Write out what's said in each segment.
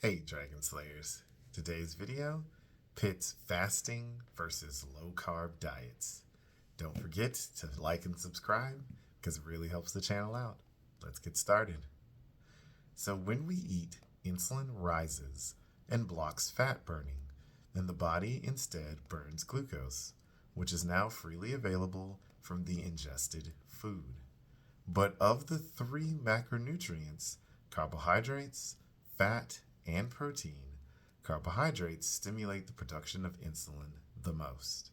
Hey Dragon Slayers, today's video pits fasting versus low-carb diets. Don't forget to like and subscribe because it really helps the channel out. Let's get started. So when we eat, insulin rises and blocks fat burning, then the body instead burns glucose, which is now freely available from the ingested food. But of the three macronutrients, carbohydrates, fat, and protein, carbohydrates stimulate the production of insulin the most.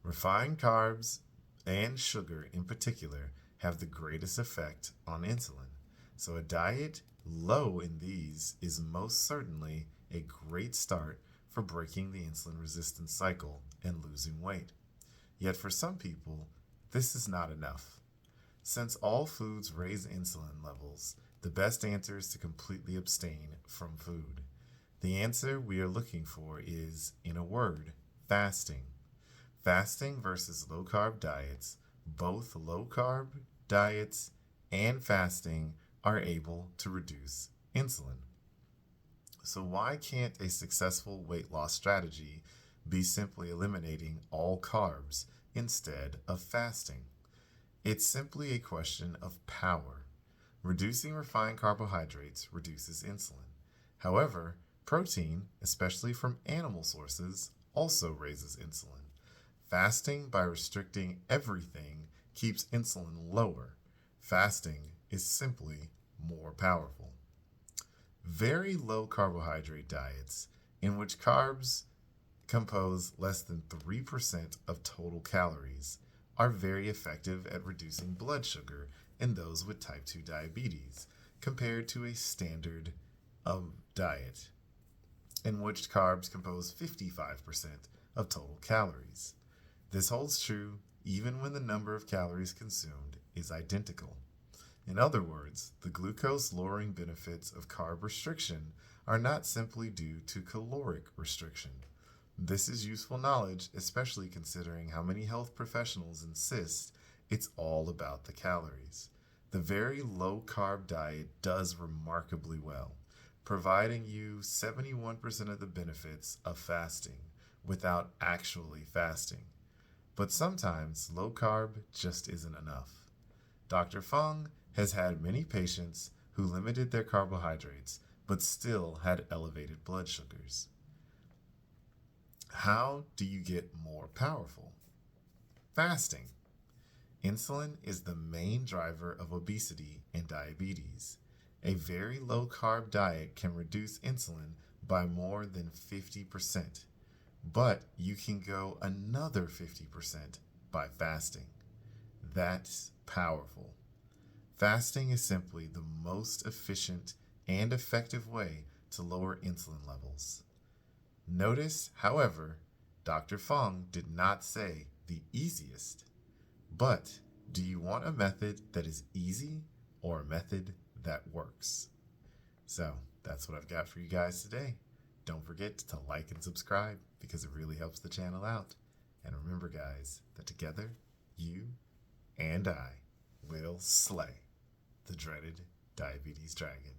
Refined carbs and sugar in particular have the greatest effect on insulin. So a diet low in these is most certainly a great start for breaking the insulin resistance cycle and losing weight. Yet for some people, this is not enough. Since all foods raise insulin levels, the best answer is to completely abstain from food. The answer we are looking for is, in a word, fasting. Fasting versus low-carb diets, both low-carb diets and fasting are able to reduce insulin. So why can't a successful weight loss strategy be simply eliminating all carbs instead of fasting? It's simply a question of power. Reducing refined carbohydrates reduces insulin. However, protein, especially from animal sources, also raises insulin. Fasting by restricting everything keeps insulin lower. Fasting is simply more powerful. Very low carbohydrate diets, in which carbs compose less than 3% of total calories, are very effective at reducing blood sugar in those with type 2 diabetes compared to a standard diet in which carbs compose 55% of total calories. This holds true even when the number of calories consumed is identical. In other words, the glucose-lowering benefits of carb restriction are not simply due to caloric restriction. This is useful knowledge, especially considering how many health professionals insist it's all about the calories. The very low-carb diet does remarkably well, providing you 71% of the benefits of fasting without actually fasting. But sometimes low-carb just isn't enough. Dr. Fung has had many patients who limited their carbohydrates but still had elevated blood sugars. How do you get more powerful? Fasting. Insulin is the main driver of obesity and diabetes. A very low-carb diet can reduce insulin by more than 50%, but you can go another 50% by fasting. That's powerful. Fasting is simply the most efficient and effective way to lower insulin levels. Notice, however, Dr. Fung did not say the easiest. But do you want a method that is easy or a method that works? So that's what I've got for you guys today. Don't forget to like and subscribe because it really helps the channel out. And remember, guys, that together, you and I will slay the dreaded diabetes dragon.